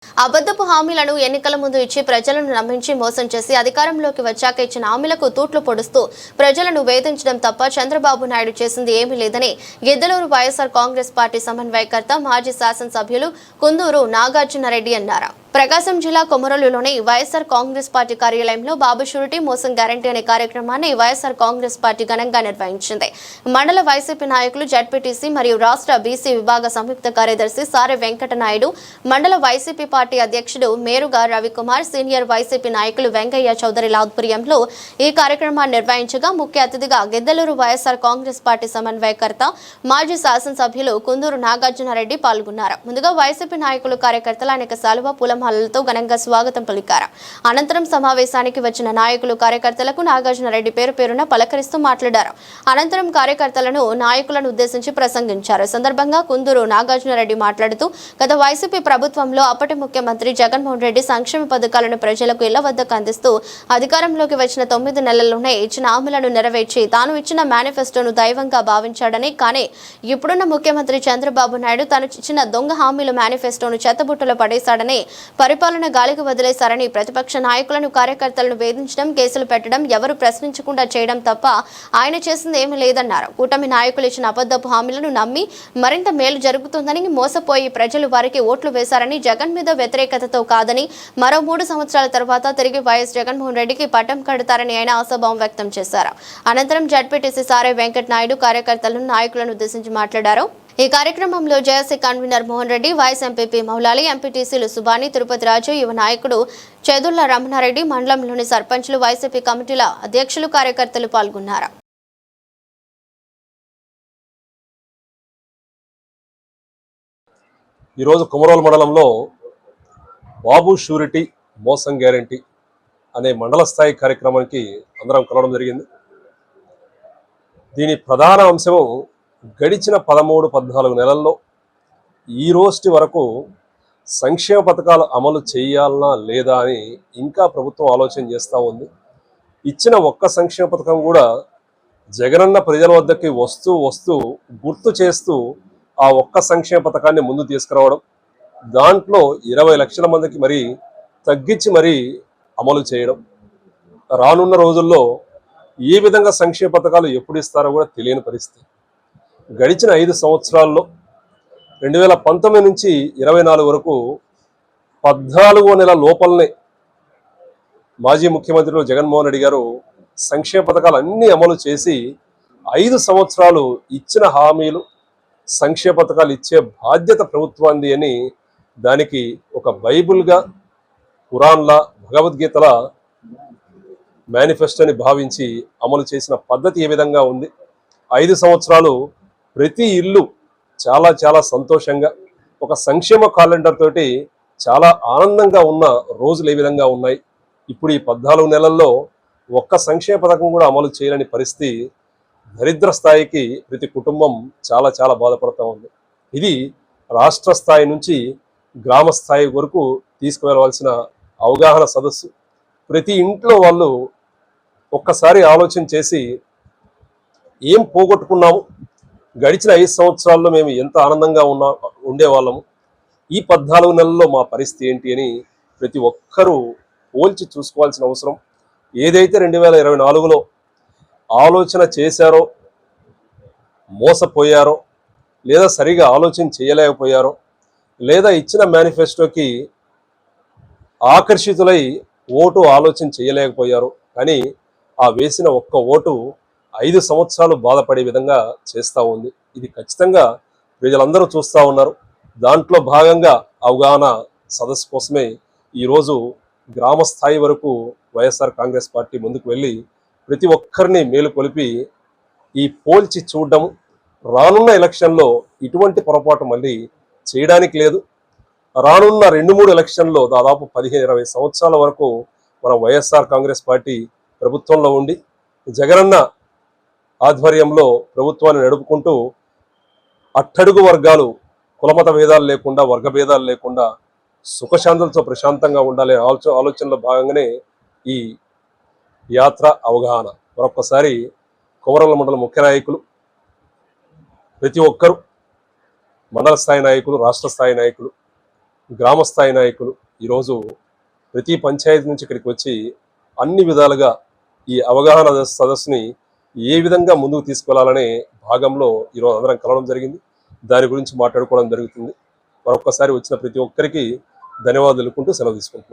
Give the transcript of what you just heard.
అబద్ధపు హామీలను ఎన్నికల ముందు ఇచ్చి ప్రజలను నమ్మించి మోసం చేసి అధికారంలోకి వచ్చాక ఇచ్చిన హామీలకు తూట్లు పొడుస్తూ ప్రజలను వేధించడం తప్ప చంద్రబాబు నాయుడు చేసింది ఏమీ లేదని గిద్దలూరు వైఎస్ఆర్ కాంగ్రెస్ పార్టీ సమన్వయకర్త మాజీ శాసనసభ్యులు కుందూరు నాగార్జునరెడ్డి అన్నారు. ప్రకాశం జిల్లా కొమరోలులోని వైఎస్ఆర్ కాంగ్రెస్ పార్టీ కార్యాలయంలో బాబు షూరిటీ మోసం గ్యారంటీ అనే కార్యక్రమాన్ని వైఎస్ఆర్ కాంగ్రెస్ పార్టీ ఘనంగా నిర్వహించింది. మండల వైసీపీ నాయకులు జడ్పీటీసీ మరియు రాష్ట్ర బీసీ విభాగ సంయుక్త కార్యదర్శి సారె వెంకటనాయుడు, మండల వైసీపీ పార్టీ అధ్యక్షుడు మేరుగా రవికుమార్, సీనియర్ వైసీపీ నాయకులు వెంకయ్య చౌదరి ఆధ్వర్యంలో ఈ కార్యక్రమాన్ని నిర్వహించగా ముఖ్య అతిథిగా గిద్దలూరు వైఎస్ఆర్ కాంగ్రెస్ పార్టీ సమన్వయకర్త మాజీ శాసనసభ్యులు కుందూరు నాగార్జునరెడ్డి పాల్గొన్నారు. ముందుగా వైసీపీ నాయకులు కార్యకర్తలు అనేక శాలువ పూలమాలలతో ఘనంగా స్వాగతం పలికారు. అనంతరం సమావేశానికి వచ్చిన నాయకులు కార్యకర్తలకు నాగార్జునరెడ్డి పేరు పేరున పలకరిస్తూ మాట్లాడారు. అనంతరం కార్యకర్తలను నాయకులను ఉద్దేశించి ప్రసంగించారు. సందర్భంగా కుందూరు నాగార్జునరెడ్డి మాట్లాడుతూ గత వైసీపీ ప్రభుత్వంలో అప్పటి ముఖ్యమంత్రి జగన్మోహన్ రెడ్డి సంక్షేమ పథకాలను ప్రజలకు ఇళ్ల వద్దకు అందిస్తూ అధికారంలోకి వచ్చిన 9 నెలల్లోనే ఇచ్చిన హామీలను నెరవేర్చి తాను ఇచ్చిన మేనిఫెస్టోను దైవంగా భావించాడని, కానీ ఇప్పుడున్న ముఖ్యమంత్రి చంద్రబాబు నాయుడు తను ఇచ్చిన దొంగ హామీల మేనిఫెస్టోను చెత్తబుట్టలో పడేశాడని, పరిపాలన గాలికి వదిలేశారని, ప్రతిపక్ష నాయకులను కార్యకర్తలను వేధించడం, కేసులు పెట్టడం, ఎవరు ప్రశ్నించకుండా చేయడం తప్ప ఆయన చేసింది ఏమీ లేదన్నారు. కూటమి నాయకులు ఇచ్చిన అబద్ధపు హామీలను నమ్మి మరింత మేలు జరుగుతుందని మోసపోయి ప్రజలు వారికి ఓట్లు వేశారని, జగన్ మీద వ్యతిరేకతతో కాదని మరో 3 సంవత్సరాల తర్వాత తిరిగి వైఎస్ జగన్మోహన్ రెడ్డికి పట్టం కడతారని ఆయన ఆశాభావం వ్యక్తం చేశారు. అనంతరం జడ్పీటీసీ సారె వెంకటనాయుడు కార్యకర్తలను నాయకులను ఉద్దేశించి మాట్లాడారు. ఈ కార్యక్రమంలో JAC convener Mohan Reddy, vice MPP Moulali, ఎంపీటీసీలు సుబాని, తిరుపతి రాజు, యువ నాయకుడు చేదుళ్ల రమణారెడ్డి, మండలంలోని సర్పంచ్లు, వైసీపీ కమిటీల అధ్యక్షులు, కార్యకర్తలు పాల్గొన్నారు. ఈరోజు కొమరోలు మండలంలో బాబు షూరిటీ మోసం గ్యారంటీ అనే మండల స్థాయి కార్యక్రమానికి అందరం కలవడం జరిగింది. దీని ప్రధాన అంశము గడిచిన 13-14 నెలల్లో ఈ రోజు వరకు సంక్షేమ పథకాలు అమలు చేయాలనా లేదా అని ఇంకా ప్రభుత్వం ఆలోచన చేస్తూ ఉంది. ఇచ్చిన ఒక్క సంక్షేమ పథకం కూడా జగనన్న ప్రజల వద్దకి వస్తూ గుర్తు చేస్తూ ఆ ఒక్క సంక్షేమ పథకాన్ని ముందు తీసుకురావడం, దాంట్లో 20 లక్షల మందికి మరీ తగ్గించి మరీ అమలు చేయడం, రానున్న రోజుల్లో ఏ విధంగా సంక్షేమ పథకాలు ఎప్పుడు ఇస్తారో కూడా తెలియని పరిస్థితి. గడిచిన 5 సంవత్సరాల్లో 2019 నుంచి 24 వరకు 14వ నెల లోపలనే మాజీ ముఖ్యమంత్రులు జగన్మోహన్ రెడ్డి గారు సంక్షేమ పథకాలు అన్నీ అమలు చేసి 5 సంవత్సరాలు ఇచ్చిన హామీలు, సంక్షేమ పథకాలు ఇచ్చే బాధ్యత ప్రభుత్వాన్ని అని దానికి ఒక బైబుల్గా, ఖురాన్లా, భగవద్గీతలా మేనిఫెస్టోని భావించి అమలు చేసిన పద్ధతి ఏ విధంగా ఉంది. 5 సంవత్సరాలు ప్రతి ఇల్లు చాలా చాలా సంతోషంగా ఒక సంక్షేమ క్యాలెండర్ తోటి చాలా ఆనందంగా ఉన్న రోజులు ఏ విధంగా ఉన్నాయి. ఇప్పుడు ఈ 14 నెలల్లో ఒక్క సంక్షేమ పథకం కూడా అమలు చేయలేని పరిస్థితి, దరిద్ర స్థాయికి ప్రతి కుటుంబం చాలా చాలా బాధపడుతూ ఉంది. ఇది రాష్ట్ర స్థాయి నుంచి గ్రామ స్థాయి వరకు తీసుకువెళ్ళవలసిన అవగాహన సదస్సు. ప్రతి ఇంట్లో వాళ్ళు ఒక్కసారి ఆలోచన చేసి ఏం పోగొట్టుకున్నాము, గడిచిన 5 సంవత్సరాల్లో మేము ఎంత ఆనందంగా ఉండేవాళ్ళము, ఈ 14 నెలల్లో మా పరిస్థితి ఏంటి అని ప్రతి ఒక్కరూ పోల్చి చూసుకోవాల్సిన అవసరం. ఏదైతే 2024లో ఆలోచన చేశారో, మోసపోయారో, లేదా సరిగా ఆలోచన చేయలేకపోయారో, లేదా ఇచ్చిన మేనిఫెస్టోకి ఆకర్షితులై ఓటు ఆలోచన చేయలేకపోయారు, కానీ ఆ వేసిన ఒక్క ఓటు 5 సంవత్సరాలు బాధపడే విధంగా చేస్తూ ఉంది. ఇది ఖచ్చితంగా ప్రజలందరూ చూస్తూ ఉన్నారు. దాంట్లో భాగంగా అవగాహన సదస్సు కోసమే ఈరోజు గ్రామ స్థాయి వరకు వైఎస్ఆర్ కాంగ్రెస్ పార్టీ ముందుకు వెళ్ళి ప్రతి ఒక్కరిని మేలుకొలిపి ఈ పోల్చి చూడడం, రానున్న ఎలక్షన్లో ఇటువంటి పొరపాటు మళ్ళీ చేయడానికి లేదు. రానున్న 2-3 ఎలక్షన్లో దాదాపు 15-20 సంవత్సరాల వరకు మనం వైఎస్ఆర్ కాంగ్రెస్ పార్టీ ప్రభుత్వంలో ఉండి జగనన్న ఆధ్వర్యంలో ప్రభుత్వాన్ని నడుపుకుంటూ అట్టడుగు వర్గాలు కులమత భేదాలు లేకుండా, వర్గ భేదాలు లేకుండా సుఖశాంతులతో ప్రశాంతంగా ఉండాలనే ఆలోచనలో భాగంగానే ఈ యాత్ర అవగాహన. మరొక్కసారి కొమరోలు మండల ముఖ్య నాయకులు, ప్రతి ఒక్కరు మండల స్థాయి నాయకులు, రాష్ట్ర స్థాయి నాయకులు గ్రామ స్థాయి నాయకులు ఈరోజు ప్రతి పంచాయతీ నుంచి ఇక్కడికి వచ్చి అన్ని విధాలుగా ఈ అవగాహన సదస్సుని ఏ విధంగా ముందుకు తీసుకెళ్లాలనే భాగంలో ఈరోజు అందరం కలవడం జరిగింది. దాని గురించి మాట్లాడుకోవడం జరుగుతుంది. మరొక్కసారి వచ్చిన ప్రతి ఒక్కరికి ధన్యవాదాలు తెలుపుకుంటూ సెలవు తీసుకుంటున్నాను.